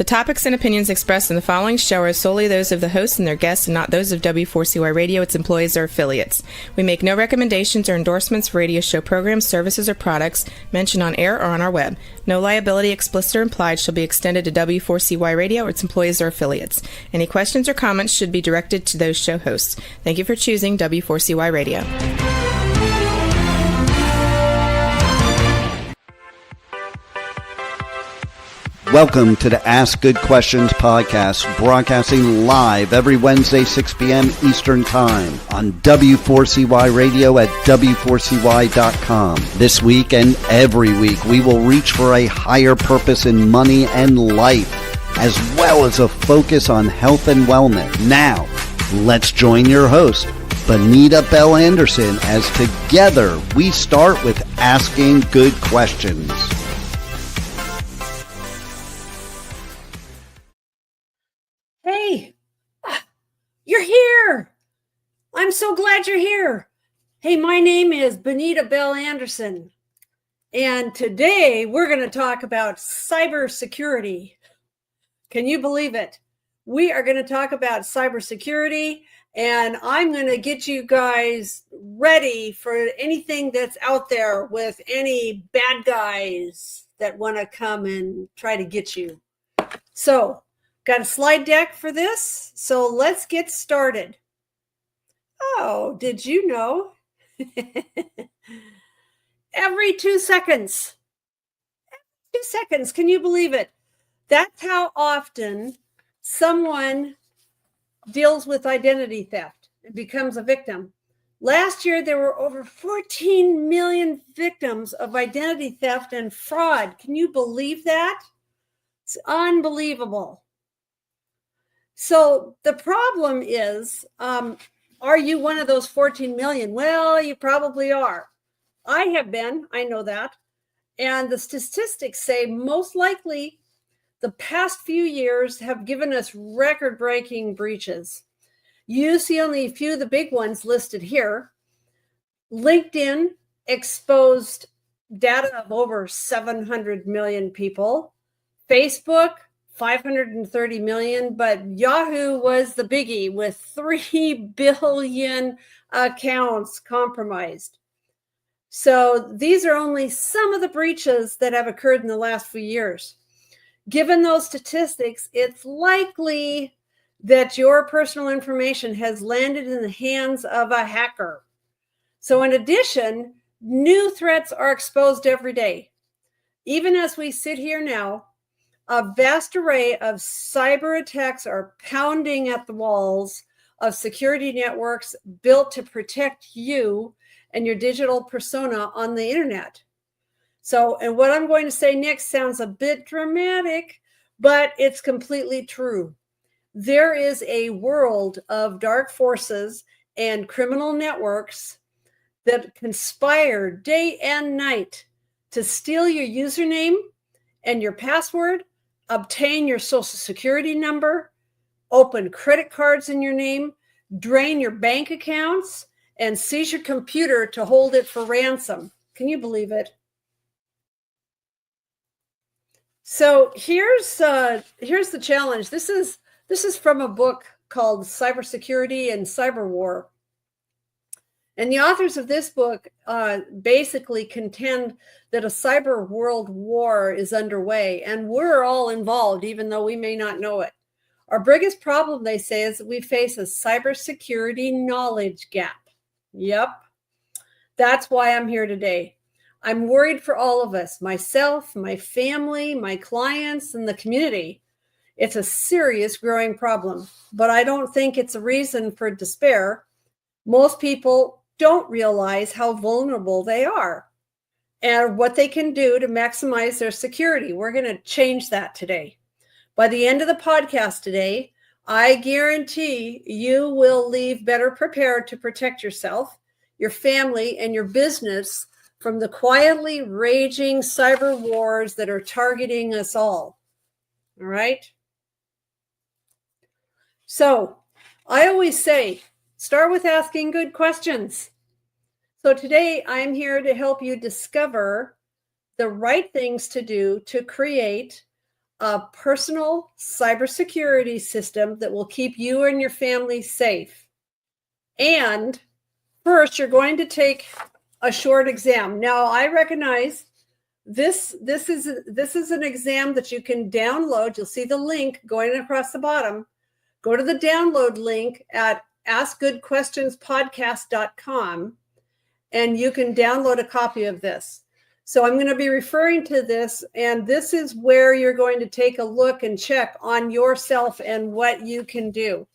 topics and opinions expressed in the following show are solely those of the hosts and their guests and not those of W4CY Radio, its employees, or affiliates. We make no recommendations or endorsements for radio show programs, services, or products mentioned on air or on our web. No liability, explicit or implied, shall be extended to W4CY Radio or its employees or affiliates. Any questions or comments should be directed to those show hosts. Thank you for choosing W4CY Radio. Welcome to the Ask Good Questions podcast, broadcasting live every Wednesday, 6 p.m. Eastern Time on W4CY Radio at W4CY.com. This week and every week, we will reach for a higher purpose in money and life, as well as a focus on health and wellness. Now, let's join your host, Benita Bell-Andersen, as together we start with Asking Good Questions. Hey, you're here. I'm so glad you're here. Hey, my name is Benita Bell-Andersen, and today we're going to talk about cybersecurity. Can you believe it? We are going to talk about cybersecurity, and I'm going to get you guys ready for anything that's out there with any bad guys that want to come and try to get you. So, got a slide deck for this, so let's get started. Oh, did you know? Every 2 seconds. Can you believe it? That's how often someone deals with identity theft and becomes a victim. Last year, there were over 14 million victims of identity theft and fraud. Can you believe that? It's unbelievable. So the problem is, are you one of those 14 million? Well, you probably are. I have been, I know that. And the statistics say most likely the past few years have given us record-breaking breaches. You see only a few of the big ones listed here. LinkedIn exposed data of over 700 million people. Facebook, 530 million, but Yahoo was the biggie with 3 billion accounts compromised. So these are only some of the breaches that have occurred in the last few years. Given those statistics, it's likely that your personal information has landed in the hands of a hacker. So in addition, new threats are exposed every day. Even as we sit here now, a vast array of cyber attacks are pounding at the walls of security networks built to protect you and your digital persona on the internet. So, and what I'm going to say next sounds a bit dramatic, but it's completely true. There is a world of dark forces and criminal networks that conspire day and night to steal your username and your password, obtain your social security number, open credit cards in your name, drain your bank accounts, and seize your computer to hold it for ransom. Can you believe it? So here's the challenge. This is from a book called Cybersecurity and Cyber War. And the authors of this book basically contend that a cyber world war is underway, and we're all involved, even though we may not know it. Our biggest problem, they say, is that we face a cybersecurity knowledge gap. Yep, that's why I'm here today. I'm worried for all of us, myself, my family, my clients, and the community. It's a serious growing problem, but I don't think it's a reason for despair. Most people don't realize how vulnerable they are and what they can do to maximize their security. We're going to change that today. By the end of the podcast today, I guarantee you will leave better prepared to protect yourself, your family, and your business from the quietly raging cyber wars that are targeting us all. All right? So I always say, start with asking good questions. So today I'm here to help you discover the right things to do to create a personal cybersecurity system that will keep you and your family safe. And first, you're going to take a short exam. Now, I recognize this is an exam that you can download. You'll see the link going across the bottom. Go to the download link at askgoodquestionspodcast.com, and you can download a copy of this. So I'm going to be referring to this, and this is where you're going to take a look and check on yourself and what you can do.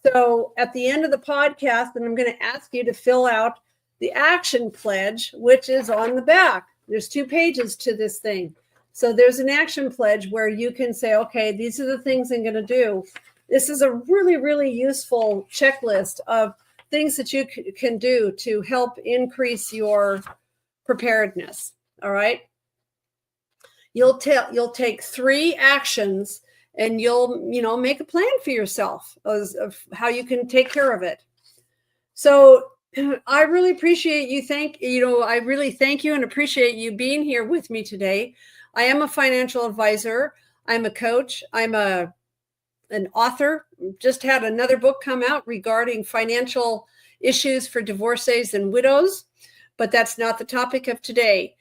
So at the end of the podcast, and I'm going to ask you to fill out the action pledge, which is on the back. There's 2 pages to this thing. So there's an action pledge where you can say, okay, these are the things I'm going to do. This is a really, really useful checklist of things that you can do to help increase your preparedness. All right. You'll take 3 actions, and you'll make a plan for yourself of how you can take care of it. So I really appreciate you. I really thank you and appreciate you being here with me today. I am a financial advisor. I'm a coach. I'm an author. Just had another book come out regarding financial issues for divorcees and widows, but that's not the topic of today.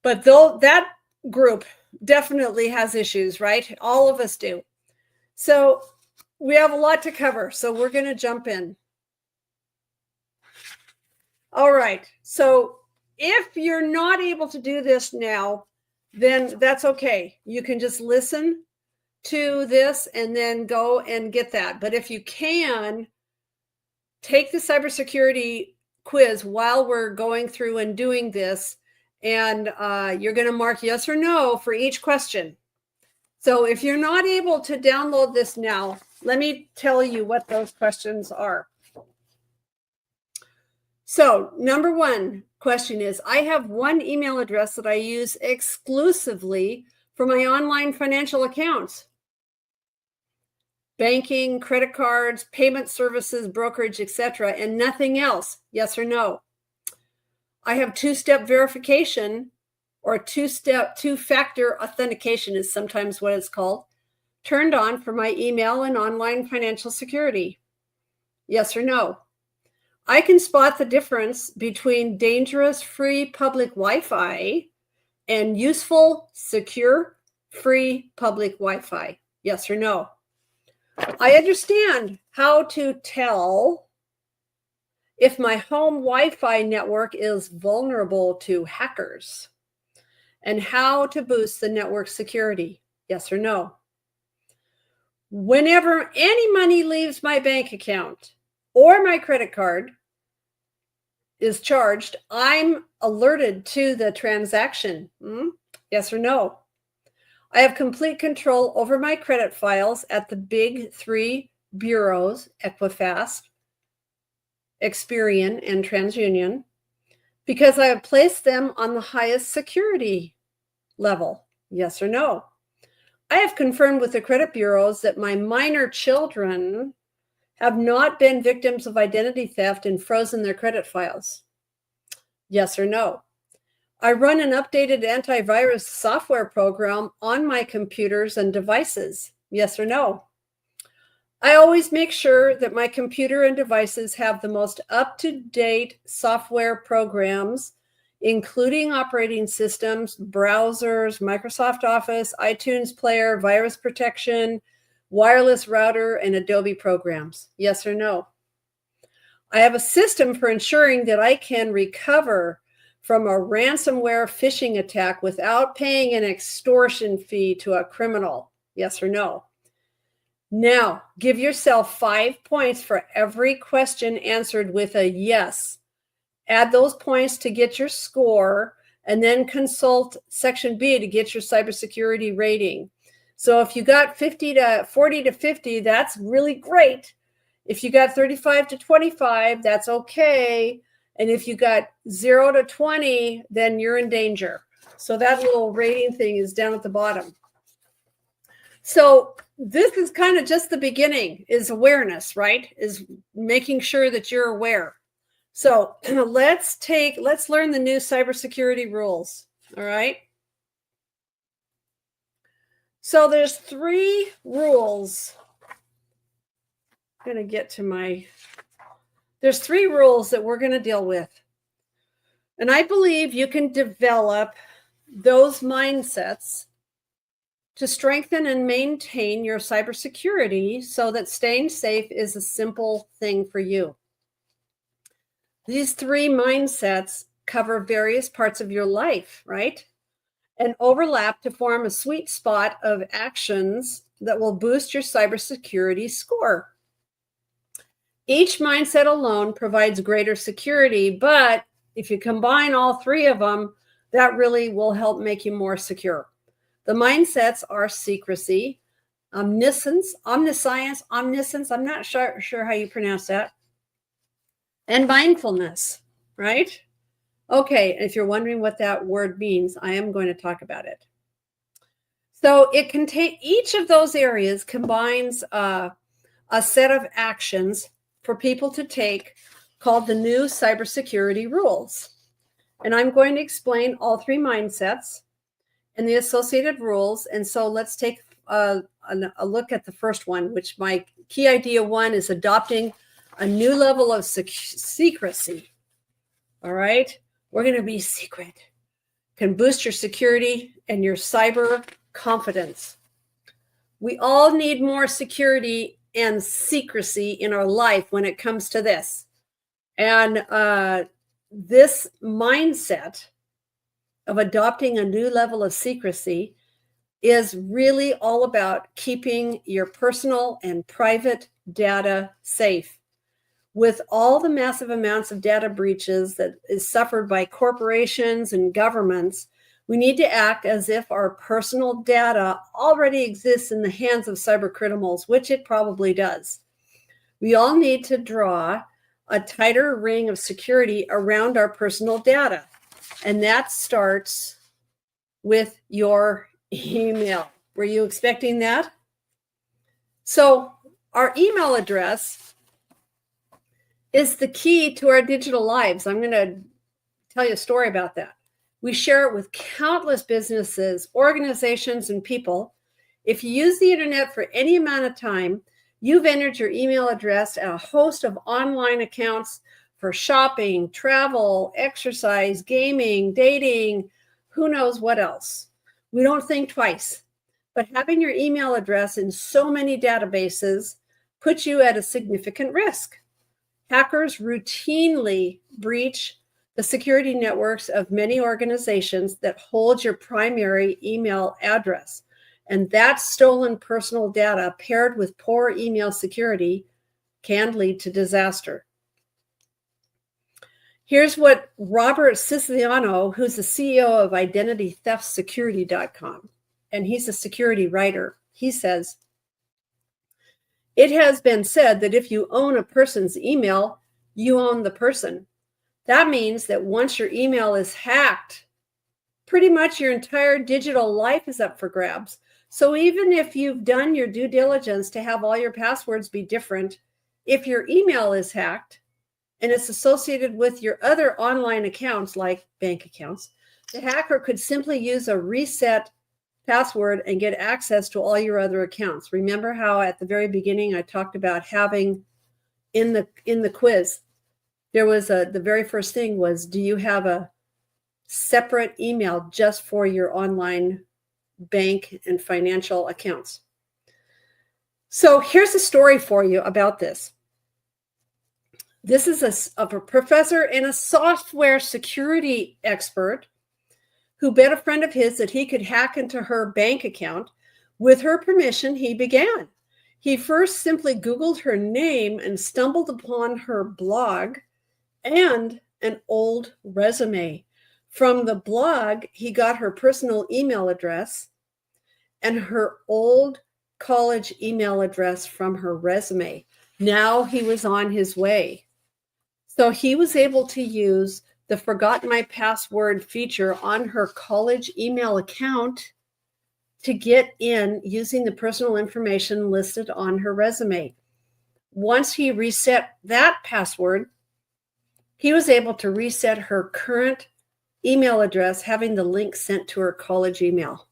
But though that group definitely has issues, right? All of us do. So we have a lot to cover. So we're going to jump in. All right. So if you're not able to do this now, then that's okay. You can just listen to this and then go and get that. But if you can, take the cybersecurity quiz while we're going through and doing this, and you're going to mark yes or no for each question. So if you're not able to download this now, let me tell you what those questions are. So number 1 question is, I have one email address that I use exclusively for my online financial accounts. Banking, credit cards, payment services, brokerage, etc., and nothing else. Yes or no? I have 2-step verification, or two-factor authentication is sometimes what it's called, turned on for my email and online financial security. Yes or no? I can spot the difference between dangerous free public Wi-Fi and useful, secure, free public Wi-Fi. Yes or no? I understand how to tell if my home Wi-Fi network is vulnerable to hackers, and how to boost the network security. Yes or no? Whenever any money leaves my bank account or my credit card is charged, I'm alerted to the transaction. Yes or no? I have complete control over my credit files at the big 3 bureaus, Equifax, Experian, and TransUnion, because I have placed them on the highest security level. Yes or no? I have confirmed with the credit bureaus that my minor children have not been victims of identity theft and frozen their credit files. Yes or no? I run an updated antivirus software program on my computers and devices. Yes or no? I always make sure that my computer and devices have the most up-to-date software programs, including operating systems, browsers, Microsoft Office, iTunes Player, virus protection, wireless router, and Adobe programs. Yes or no? I have a system for ensuring that I can recover from a ransomware phishing attack without paying an extortion fee to a criminal. Yes or no? Now, give yourself 5 points for every question answered with a yes. Add those points to get your score, and then consult Section B to get your cybersecurity rating. So if you got 40 to 50, that's really great. If you got 35 to 25, that's okay. And if you got 0 to 20, then you're in danger. So that little rating thing is down at the bottom. So this is kind of just the beginning, is awareness, right? Is making sure that you're aware. So let's learn the new cybersecurity rules. All right. So there's 3 rules. I'm going to get to there's 3 rules that we're going to deal with. And I believe you can develop those mindsets to strengthen and maintain your cybersecurity so that staying safe is a simple thing for you. These 3 mindsets cover various parts of your life, right? And overlap to form a sweet spot of actions that will boost your cybersecurity score. Each mindset alone provides greater security, but if you combine all 3 of them, that really will help make you more secure. The mindsets are secrecy, omniscience, I'm not sure how you pronounce that, and mindfulness, right? Okay, if you're wondering what that word means, I am going to talk about it. So it can take, each of those areas combines a set of actions for people to take called the new cybersecurity rules. And I'm going to explain all 3 mindsets and the associated rules. And so let's take a look at the first one, which my key idea 1 is adopting a new level of secrecy. All right, we're going to be secret. Can boost your security and your cyber confidence. We all need more security and secrecy in our life when it comes to this. And this mindset of adopting a new level of secrecy is really all about keeping your personal and private data safe. With all the massive amounts of data breaches that is suffered by corporations and governments, we need to act as if our personal data already exists in the hands of cyber criminals, which it probably does. We all need to draw a tighter ring of security around our personal data. And that starts with your email. Were you expecting that? So our email address is the key to our digital lives. I'm going to tell you a story about that. We share it with countless businesses, organizations, and people. If you use the internet for any amount of time, you've entered your email address at a host of online accounts for shopping, travel, exercise, gaming, dating, who knows what else. We don't think twice. But having your email address in so many databases puts you at a significant risk. Hackers routinely breach the security networks of many organizations that hold your primary email address. And that stolen personal data paired with poor email security can lead to disaster. Here's what Robert Siciliano, who's the CEO of IdentityTheftSecurity.com, and he's a security writer, he says, "It has been said that if you own a person's email, you own the person. That means that once your email is hacked, pretty much your entire digital life is up for grabs. So even if you've done your due diligence to have all your passwords be different, if your email is hacked and it's associated with your other online accounts like bank accounts, the hacker could simply use a reset password and get access to all your other accounts." Remember how at the very beginning I talked about having in the quiz, there was the very first thing was, do you have a separate email just for your online bank and financial accounts? So here's a story for you about this. This is of a professor and a software security expert who bet a friend of his that he could hack into her bank account. With her permission, he began. He first simply Googled her name and stumbled upon her blog and an old resume. From the blog, he got her personal email address and her old college email address from her resume. Now he was on his way. So he was able to use the forgot my password feature on her college email account to get in using the personal information listed on her resume. Once he reset that password, he was able to reset her current email address, having the link sent to her college email.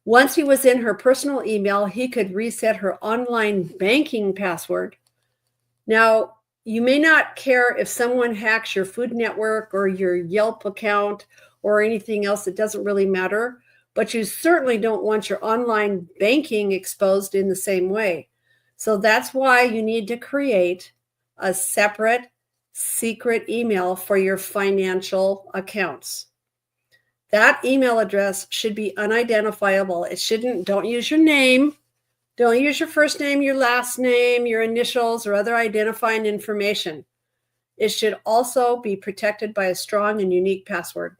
Once he was in her personal email, he could reset her online banking password. Now, you may not care if someone hacks your Food Network or your Yelp account or anything else. It doesn't really matter, but you certainly don't want your online banking exposed in the same way. So that's why you need to create a separate secret email for your financial accounts. That email address should be unidentifiable. Don't use your name. Don't use your first name, your last name, your initials, or other identifying information. It should also be protected by a strong and unique password.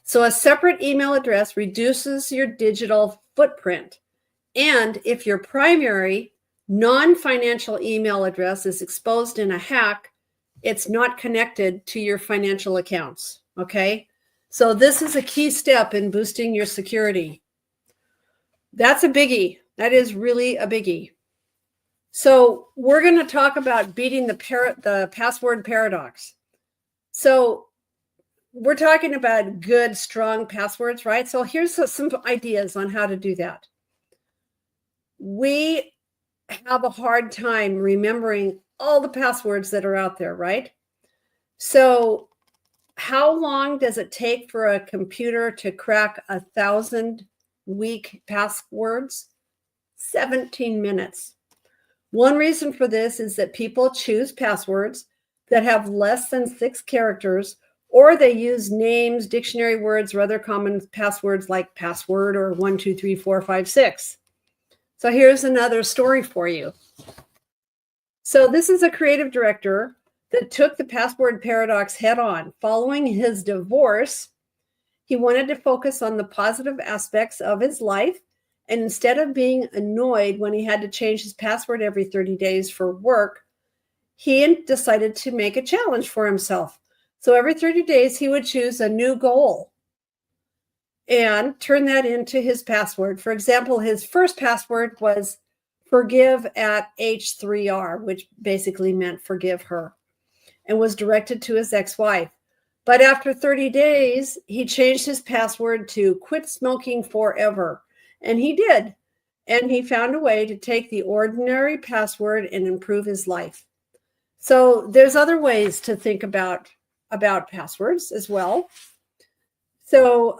So a separate email address reduces your digital footprint. And if your primary non-financial email address is exposed in a hack, it's not connected to your financial accounts, okay? So this is a key step in boosting your security. That's a biggie. That is really a biggie. So we're going to talk about beating the password paradox. So we're talking about good, strong passwords, right? So here's some ideas on how to do that. We have a hard time remembering all the passwords that are out there, right? So how long does it take for a computer to crack 1,000 weak passwords? 17 minutes. One reason for this is that people choose passwords that have less than 6 characters, or they use names, dictionary words, or other common passwords like password or 1, 2, 3, 4, 5, 6. So here's another story for you. So this is a creative director that took the password paradox head on. Following his divorce, he wanted to focus on the positive aspects of his life. And instead of being annoyed when he had to change his password every 30 days for work, he decided to make a challenge for himself. So every 30 days, he would choose a new goal and turn that into his password. For example, his first password was forgive at H3R, which basically meant forgive her, and was directed to his ex-wife. But after 30 days, he changed his password to quit smoking forever. And he did. And he found a way to take the ordinary password and improve his life. So there's other ways to think about passwords as well. So,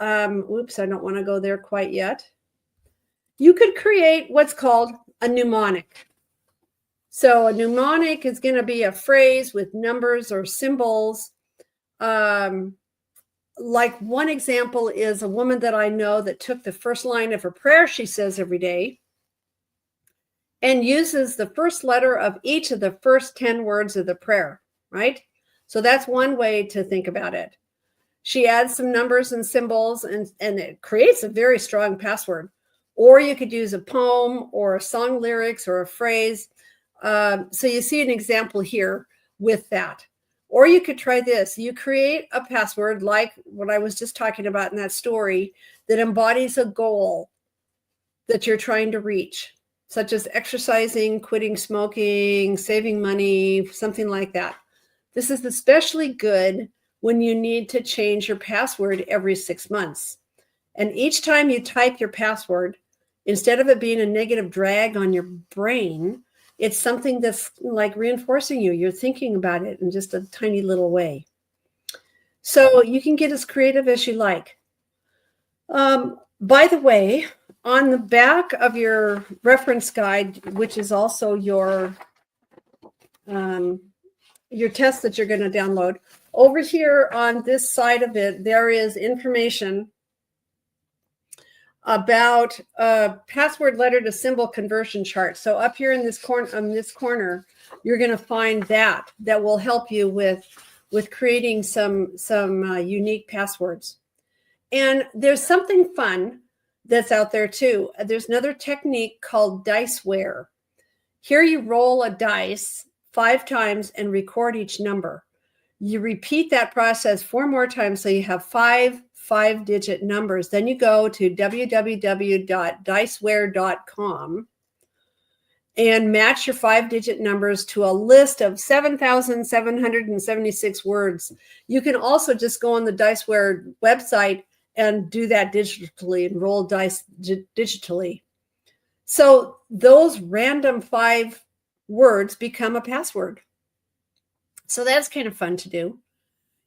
oops, I don't want to go there quite yet. You could create what's called a mnemonic. So a mnemonic is going to be a phrase with numbers or symbols. Like one example is a woman that I know that took the first line of her prayer she says every day and uses the first letter of each of the first 10 words of the prayer, right? So that's one way to think about it. She adds some numbers and symbols and it creates a very strong password. Or you could use a poem or a song lyrics or a phrase. So you see an example here with that. Or you could try this. You create a password like what I was just talking about in that story that embodies a goal that you're trying to reach, such as exercising, quitting smoking, saving money, something like that. This is especially good when you need to change your password every 6 months. And each time you type your password, instead of it being a negative drag on your brain, it's something that's like reinforcing you. You're thinking about it in just a tiny little way. So you can get as creative as you like. By the way, on the back of your reference guide, which is also your test that you're going to download, over here on this side of it, there is information about a password letter to symbol conversion chart. So up here in this corner, you're going to find that will help you with creating some unique passwords. And there's something fun that's out there too. There's another technique called diceware. Here you roll a dice 5 times and record each number. You repeat that process 4 more times, so you have 5 5-digit numbers. Then you go to www.diceware.com and match your 5-digit numbers to a list of 7,776 words. You can also just go on the Diceware website and do that digitally and roll dice digitally. So those random 5 words become a password. So that's kind of fun to do.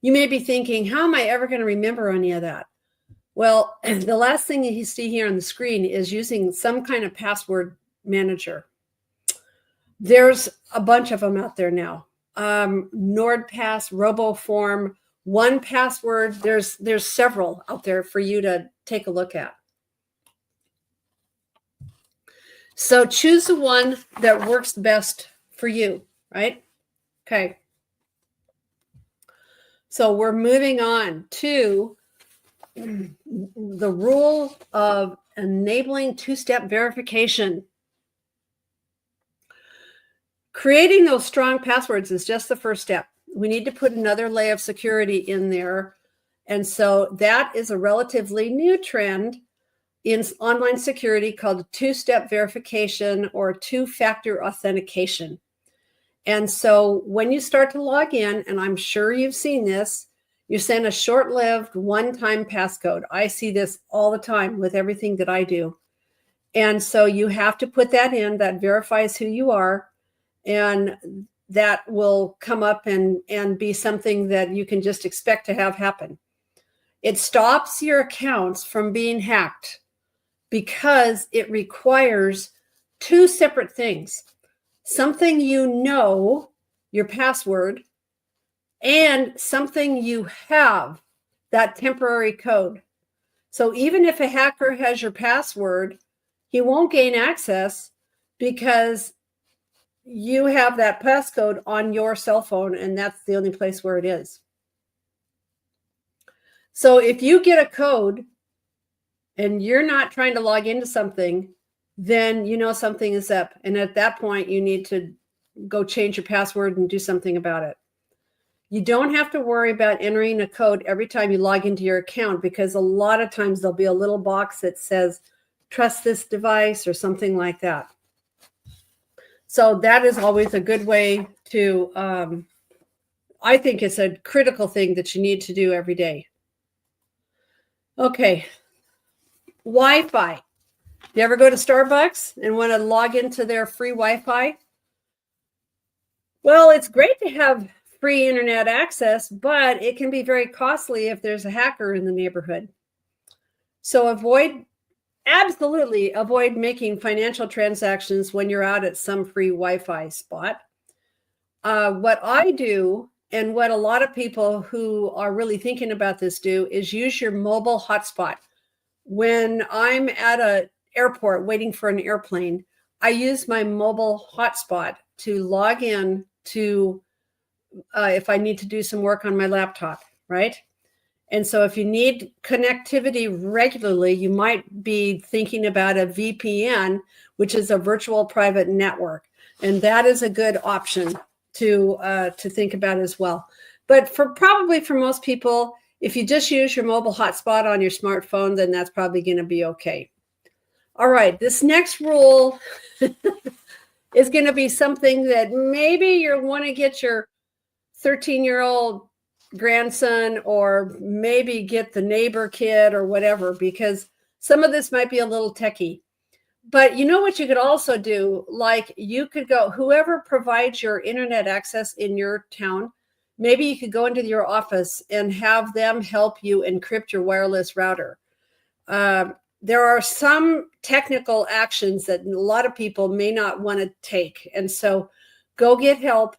You may be thinking, how am I ever going to remember any of that? Well, the last thing you see here on the screen is using some kind of password manager. There's a bunch of them out there now. NordPass, RoboForm, 1Password. There's several out there for you to take a look at. So choose the one that works best for you, right? Okay. So we're moving on to the rule of enabling 2-step verification. Creating those strong passwords is just the first step. We need to put another layer of security in there. And so that is a relatively new trend in online security called 2-step verification or 2-factor authentication. And so when you start to log in, and I'm sure you've seen this, you send a short-lived one-time passcode. I see this all the time with everything that I do. And so you have to put that in. That verifies who you are. And that will come up and be something that you can just expect to have happen. It stops your accounts from being hacked because it requires 2 separate things. Something you know, your password, and something you have, that temporary code. So even if a hacker has your password, he won't gain access because you have that passcode on your cell phone, and that's the only place where it is. So if you get a code and you're not trying to log into something, then you know something is up. And at that point, you need to go change your password and do something about it. You don't have to worry about entering a code every time you log into your account, because a lot of times there'll be a little box that says, trust this device or something like that. So that is always a good way to, I think it's a critical thing that you need to do every day. Okay, Wi-Fi. Do you ever go to Starbucks and want to log into their free Wi-Fi? Well, it's great to have free internet access, but it can be very costly if there's a hacker in the neighborhood. So absolutely avoid making financial transactions when you're out at some free Wi-Fi spot. What I do, and what a lot of people who are really thinking about this do, is use your mobile hotspot. When I'm at an airport waiting for an airplane, I use my mobile hotspot to log in to, if I need to do some work on my laptop, right? And so if you need connectivity regularly, you might be thinking about a VPN, which is a virtual private network. And that is a good option to think about as well. But probably for most people, if you just use your mobile hotspot on your smartphone, then that's probably going to be okay. All right, this next rule is going to be something that maybe you want to get your 13-year-old grandson, or maybe get the neighbor kid or whatever, because some of this might be a little techie. But you know what you could also do? Like, you could go, whoever provides your internet access in your town, maybe you could go into your office and have them help you encrypt your wireless router. There are some technical actions that a lot of people may not want to take. And so go get help.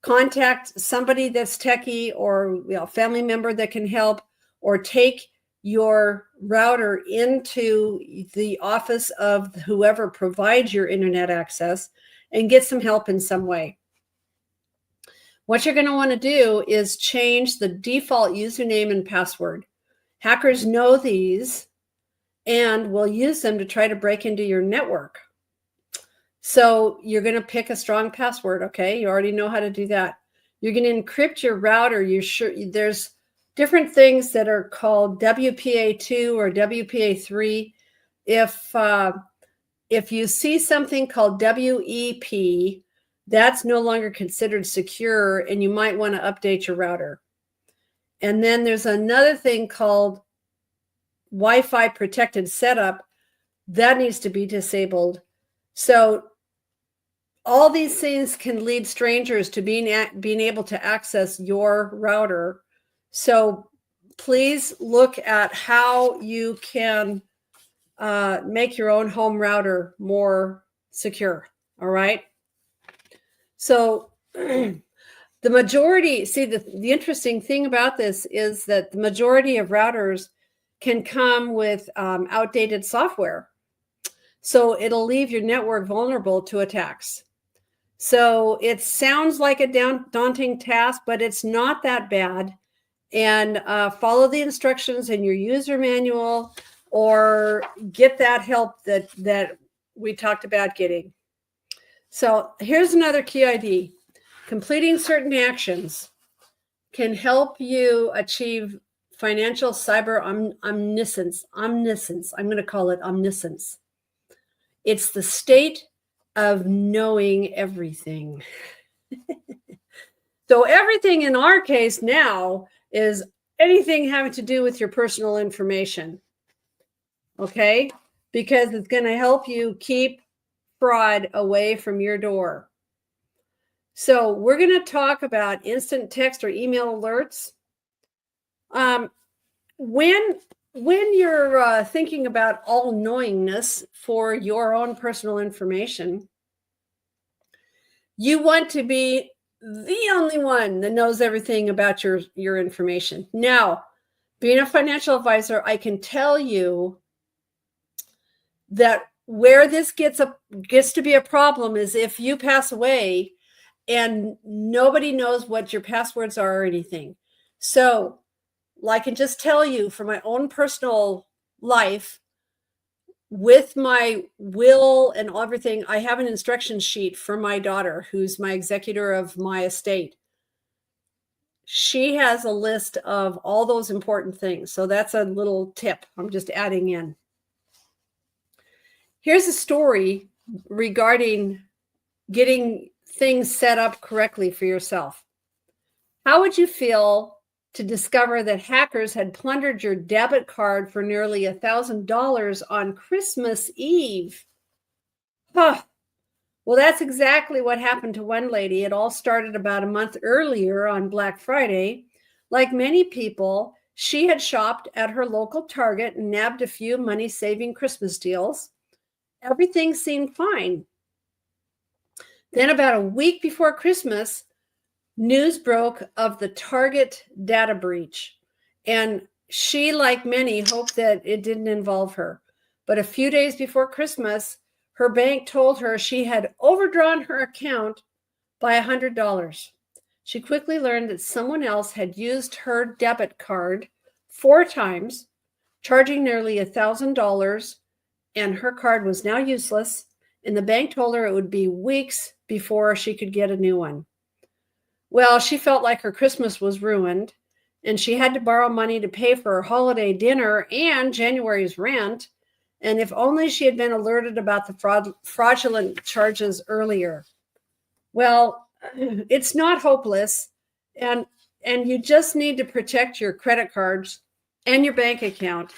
Contact somebody that's techie, or a family member that can help, or take your router into the office of whoever provides your internet access and get some help in some way. What you're going to want to do is change the default username and password. Hackers know these and will use them to try to break into your network. So you're going to pick a strong password, okay? You already know how to do that. You're going to encrypt your router. There's different things that are called WPA2 or WPA3. If you see something called WEP, that's no longer considered secure, and you might want to update your router. And then there's another thing called Wi-Fi protected setup, that needs to be disabled. So all these things can lead strangers to being able to access your router. So please look at how you can make your own home router more secure. All right. So the majority, see, the interesting thing about this is that the majority of routers can come with outdated software. So it'll leave your network vulnerable to attacks. So it sounds like a daunting task, but it's not that bad. And follow the instructions in your user manual, or get that help that we talked about getting. So here's another key ID. Completing certain actions can help you achieve financial cyber omniscience. I'm going to call it omniscience. It's the state of knowing everything. So everything in our case now is anything having to do with your personal information. Okay? Because it's going to help you keep fraud away from your door. So we're going to talk about instant text or email alerts. When you're thinking about all-knowingness for your own personal information, you want to be the only one that knows everything about your information. Now, being a financial advisor, I can tell you that where this gets to be a problem is if you pass away and nobody knows what your passwords are or anything. So I can just tell you from my own personal life, with my will and everything, I have an instruction sheet for my daughter, who's my executor of my estate. She has a list of all those important things. So that's a little tip I'm just adding in. Here's a story regarding getting things set up correctly for yourself. How would you feel to discover that hackers had plundered your debit card for nearly $1,000 on Christmas Eve? Huh. Well, that's exactly what happened to one lady. It all started about a month earlier on Black Friday. Like many people, she had shopped at her local Target and nabbed a few money-saving Christmas deals. Everything seemed fine. Then about a week before Christmas, news broke of the Target data breach. And she, like many, hoped that it didn't involve her. But a few days before Christmas, her bank told her she had overdrawn her account by $100. She quickly learned that someone else had used her debit card 4 times, charging nearly $1,000, and her card was now useless. And the bank told her it would be weeks before she could get a new one. Well, she felt like her Christmas was ruined, and she had to borrow money to pay for her holiday dinner and January's rent. And if only she had been alerted about the fraudulent charges earlier. Well, it's not hopeless, and you just need to protect your credit cards and your bank account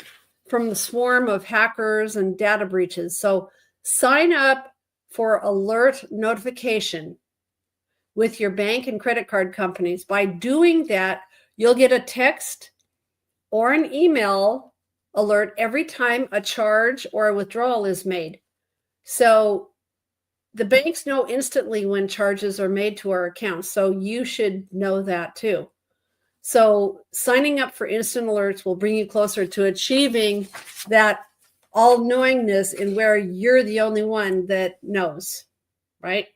from the swarm of hackers and data breaches. So sign up for alert notification with your bank and credit card companies. By doing that, you'll get a text or an email alert every time a charge or a withdrawal is made. So the banks know instantly when charges are made to our accounts. So you should know that too. So signing up for instant alerts will bring you closer to achieving that all-knowingness in where you're the only one that knows, right?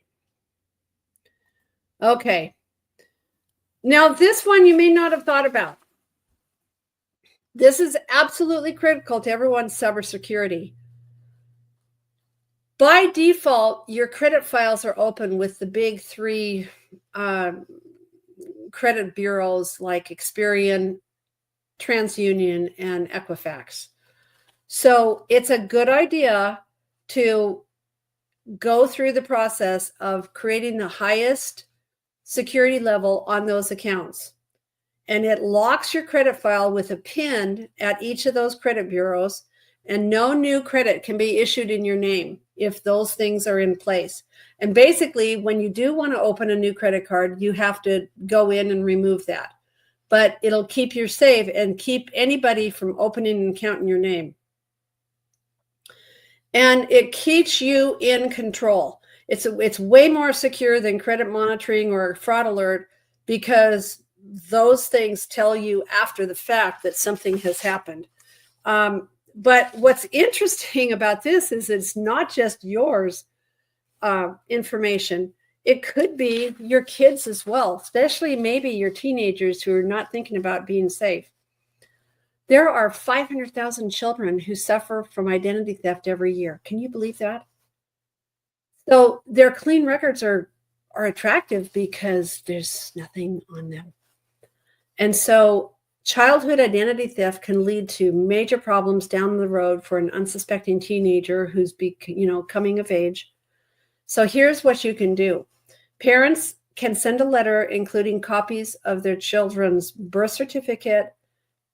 Okay. Now, this one you may not have thought about. This is absolutely critical to everyone's cybersecurity. By default, your credit files are open with the big 3 credit bureaus like Experian, TransUnion, and Equifax. So it's a good idea to go through the process of creating the highest security level on those accounts. and it locks your credit file with a PIN at each of those credit bureaus, and no new credit can be issued in your name if those things are in place. And basically, when you do want to open a new credit card, you have to go in and remove that. But it'll keep you safe and keep anybody from opening an account in your name. And it keeps you in control. It's way more secure than credit monitoring or fraud alert, because those things tell you after the fact that something has happened. But what's interesting about this is it's not just yours information. It could be your kids as well, especially maybe your teenagers who are not thinking about being safe. There are 500,000 children who suffer from identity theft every year. Can you believe that? So their clean records are attractive because there's nothing on them. And so childhood identity theft can lead to major problems down the road for an unsuspecting teenager who's coming of age. So here's what you can do. Parents can send a letter including copies of their children's birth certificate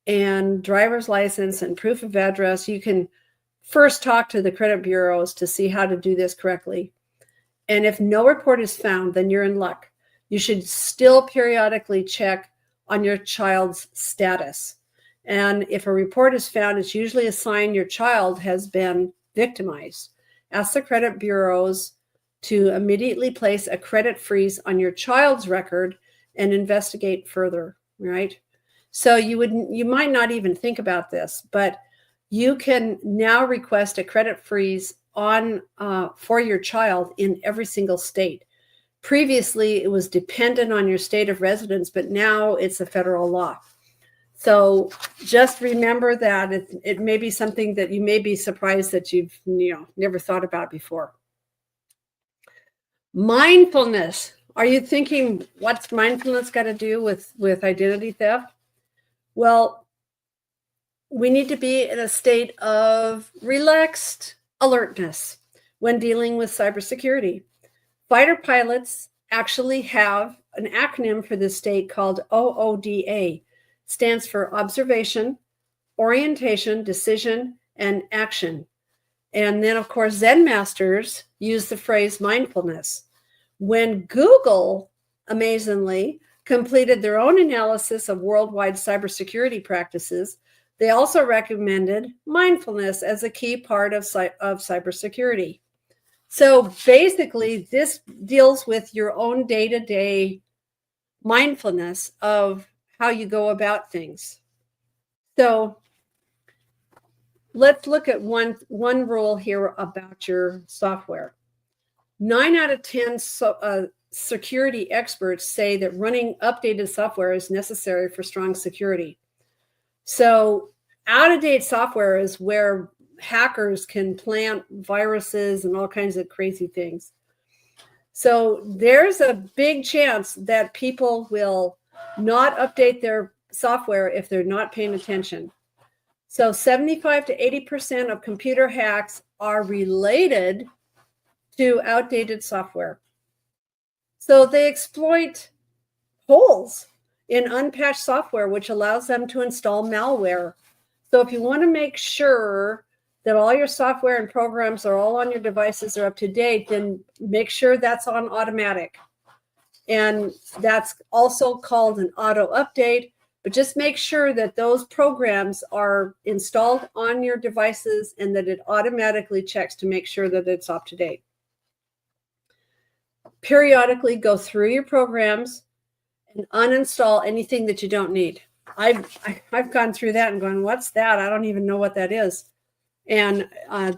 and driver's license and proof of address. You can first talk to the credit bureaus to see how to do this correctly. And if no report is found, then you're in luck. You should still periodically check on your child's status. And if a report is found, it's usually a sign your child has been victimized. Ask the credit bureaus to immediately place a credit freeze on your child's record and investigate further, right? So you might not even think about this, but you can now request a credit freeze for your child in every single state. Previously, it was dependent on your state of residence, but now it's a federal law. So just remember that it may be something that you may be surprised that you've never thought about before. Mindfulness. Are you thinking, what's mindfulness got to do with identity theft? Well, we need to be in a state of relaxed alertness when dealing with cybersecurity. Fighter pilots actually have an acronym for this state called OODA. Stands for observation, orientation, decision, and action. And then, of course, Zen masters use the phrase mindfulness. When Google, amazingly, completed their own analysis of worldwide cybersecurity practices, they also recommended mindfulness as a key part of cybersecurity. So basically, this deals with your own day-to-day mindfulness of how you go about things. So let's look at one rule here about your software. 9 out of 10 security experts say that running updated software is necessary for strong security. So out-of-date software is where hackers can plant viruses and all kinds of crazy things. So there's a big chance that people will not update their software if they're not paying attention. So 75 to 80% of computer hacks are related to outdated software. So they exploit holes in unpatched software, which allows them to install malware. So if you want to make sure that all your software and programs are all on your devices are up to date, then make sure that's on automatic. And that's also called an auto update, but just make sure that those programs are installed on your devices and that it automatically checks to make sure that it's up to date. Periodically go through your programs and uninstall anything that you don't need. I've gone through that and gone, what's that? I don't even know what that is. And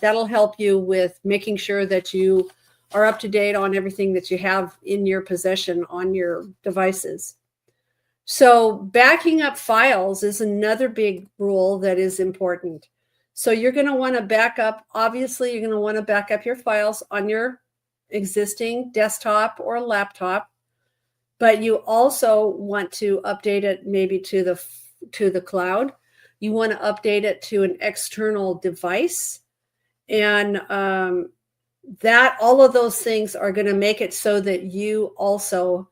that'll help you with making sure that you are up to date on everything that you have in your possession on your devices. So backing up files is another big rule that is important. So you're going to want to back up, obviously, you're going to want to back up your files on your existing desktop or laptop, but you also want to update it maybe to the cloud. You want to update it to an external device, and that all of those things are going to make it so that you also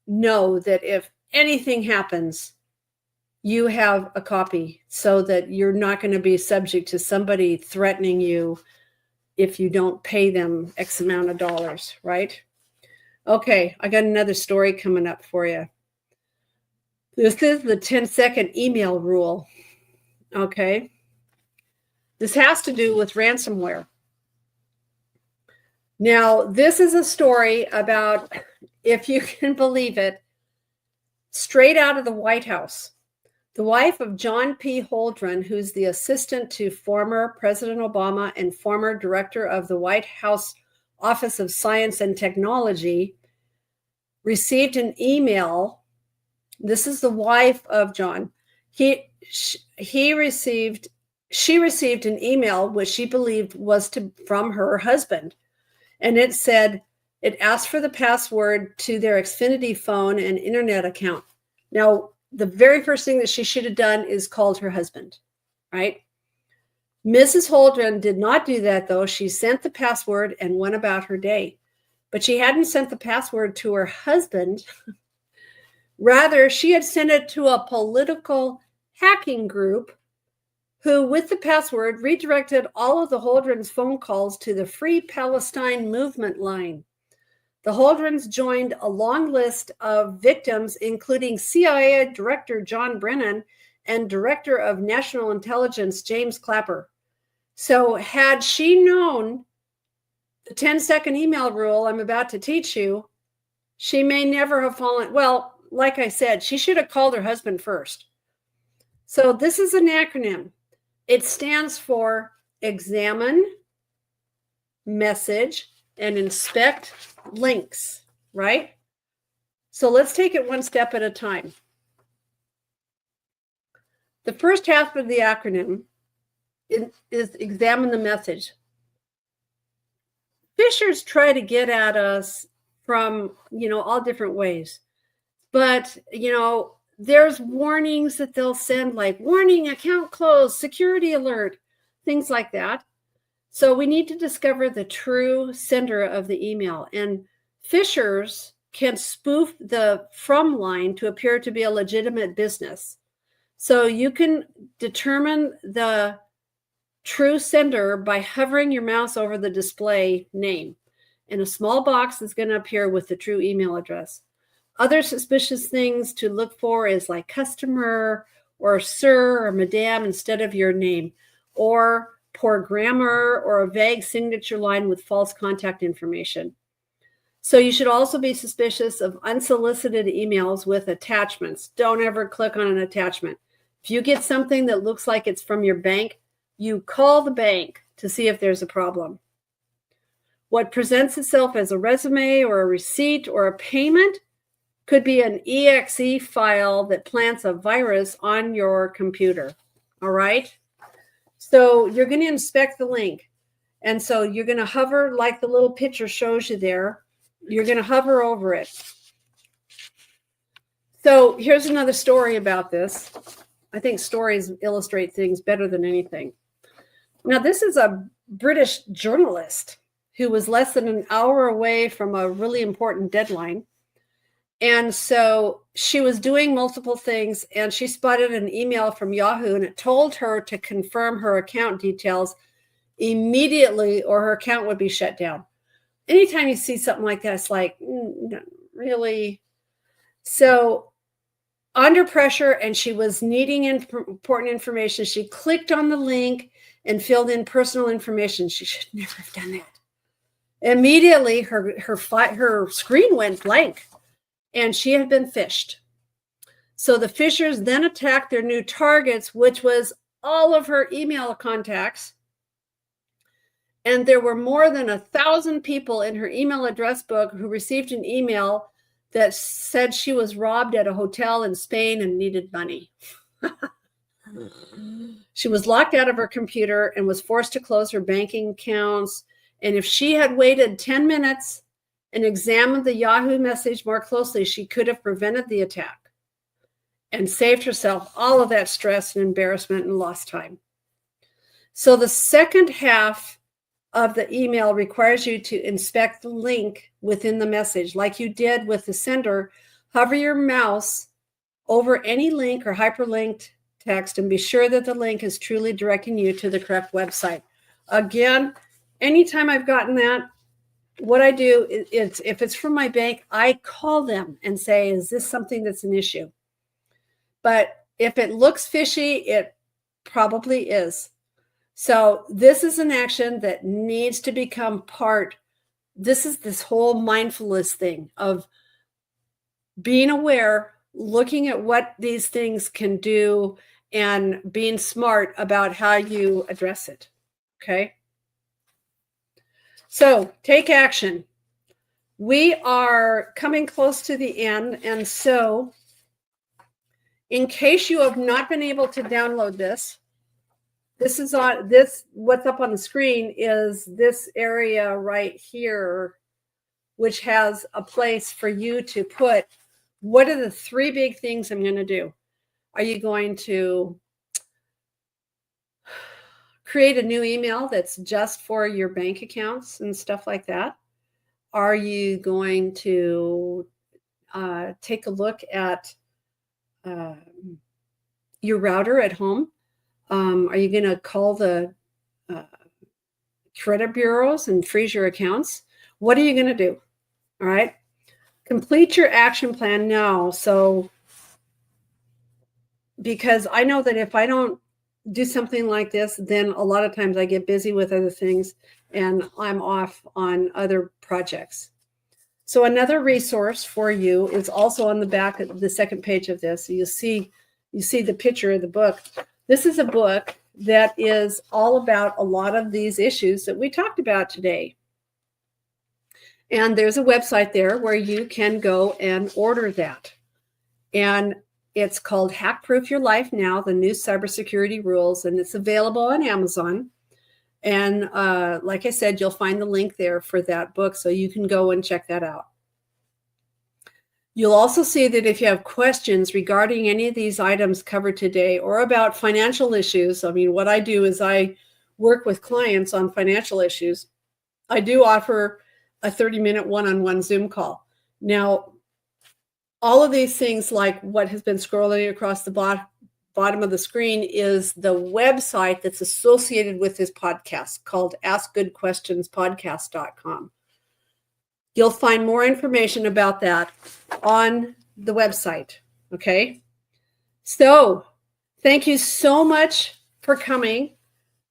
know that if anything happens, you have a copy so that you're not going to be subject to somebody threatening you if you don't pay them X amount of dollars, right? Okay, I got another story coming up for you. This is the 10-second email rule, okay? This has to do with ransomware. Now, this is a story about, if you can believe it, straight out of the White House. The wife of John P. Holdren, who's the assistant to former President Obama and former director of the White House Office of Science and Technology, received an email. This is the wife of John. She received an email which she believed was from her husband. And it said, it asked for the password to their Xfinity phone and internet account. Now, the very first thing that she should have done is called her husband, right? Mrs. Holdren did not do that, though. She sent the password and went about her day. But she hadn't sent the password to her husband. Rather, she had sent it to a political hacking group who, with the password, redirected all of the Holdren's phone calls to the Free Palestine Movement line. The Holdrens joined a long list of victims, including CIA Director John Brennan and Director of National Intelligence James Clapper. So had she known the 10-second email rule I'm about to teach you, she may never have fallen. Well, like I said, she should have called her husband first. So this is an acronym. It stands for examine, message, and inspect links, right? So let's take it one step at a time. The first half of the acronym is examine the message. Phishers try to get at us from, all different ways. But, there's warnings that they'll send, like warning, account closed, security alert, things like that. So we need to discover the true sender of the email. And phishers can spoof the from line to appear to be a legitimate business. So you can determine the true sender by hovering your mouse over the display name. And a small box is going to appear with the true email address. Other suspicious things to look for is like customer or sir or madam instead of your name, or poor grammar or a vague signature line with false contact information. So you should also be suspicious of unsolicited emails with attachments. Don't ever click on an attachment. If you get something that looks like it's from your bank, you call the bank to see if there's a problem. What presents itself as a resume or a receipt or a payment could be an exe file that plants a virus on your computer. All right? So you're going to inspect the link. And so you're going to hover like the little picture shows you there. You're going to hover over it. So here's another story about this. I think stories illustrate things better than anything. Now, this is a British journalist who was less than an hour away from a really important deadline. And so she was doing multiple things, and she spotted an email from Yahoo, and it told her to confirm her account details immediately or her account would be shut down. Anytime you see something like that, it's like, really? So under pressure, and she was needing important information, she clicked on the link and filled in personal information. She should never have done that. Immediately, her screen went blank. And she had been phished. So the phishers then attacked their new targets, which was all of her email contacts. And there were more than 1,000 people in her email address book who received an email that said she was robbed at a hotel in Spain and needed money. She was locked out of her computer and was forced to close her banking accounts. And if she had waited 10 minutes and examined the Yahoo message more closely, she could have prevented the attack and saved herself all of that stress and embarrassment and lost time. So the second half of the email requires you to inspect the link within the message. Like you did with the sender, hover your mouse over any link or hyperlinked text and be sure that the link is truly directing you to the correct website. Again, anytime I've gotten that, what I do is if it's from my bank, I call them and say, is this something that's an issue? But if it looks fishy, it probably is. So this is an action that needs to become part. This is this whole mindfulness thing of being aware, looking at what these things can do, and being smart about how you address it. Okay? So take action. We are coming close to the end, and so in case you have not been able to download this, this is on this, what's up on the screen is this area right here, which has a place for you to put what are the 3 big things I'm going to do. Are you going to create a new email that's just for your bank accounts and stuff like that? Are you going to take a look at your router at home? Are you going to call the credit bureaus and freeze your accounts? What are you going to do? All right. Complete your action plan now. So, because I know that if I don't do something like this, then a lot of times I get busy with other things and I'm off on other projects. So another resource for you is also on the back of the second page of this. So you see the picture of the book. This is a book that is all about a lot of these issues that we talked about today. And there's a website there where you can go and order that. And it's called Hack Proof Your Life Now, the New Cybersecurity Rules, and it's available on Amazon. And like I said, you'll find the link there for that book, so you can go and check that out. You'll also see that if you have questions regarding any of these items covered today or about financial issues, I mean, what I do is I work with clients on financial issues. I do offer a 30-minute one-on-one Zoom call. Now, all of these things, like what has been scrolling across the bottom of the screen, is the website that's associated with this podcast called AskGoodQuestionsPodcast.com. You'll find more information about that on the website. Okay. So thank you so much for coming.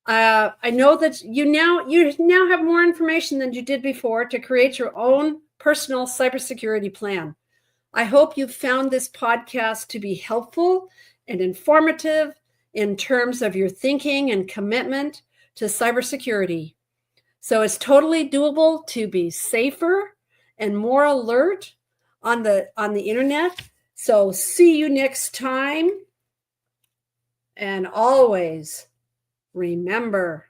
I know that you now have more information than you did before to create your own personal cybersecurity plan. I hope you found this podcast to be helpful and informative in terms of your thinking and commitment to cybersecurity. So it's totally doable to be safer and more alert on the internet. So see you next time. And always remember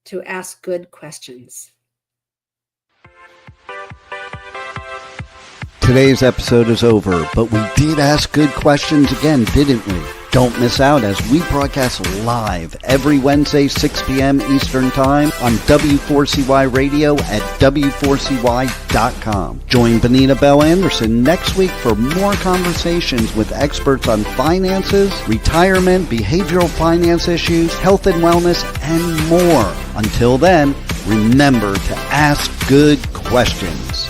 to ask good questions. Today's episode is over, but we did ask good questions again, didn't we? Don't miss out as we broadcast live every Wednesday, 6 p.m. Eastern Time on W4CY Radio at W4CY.com. Join Benita Bell-Andersen next week for more conversations with experts on finances, retirement, behavioral finance issues, health and wellness, and more. Until then, remember to ask good questions.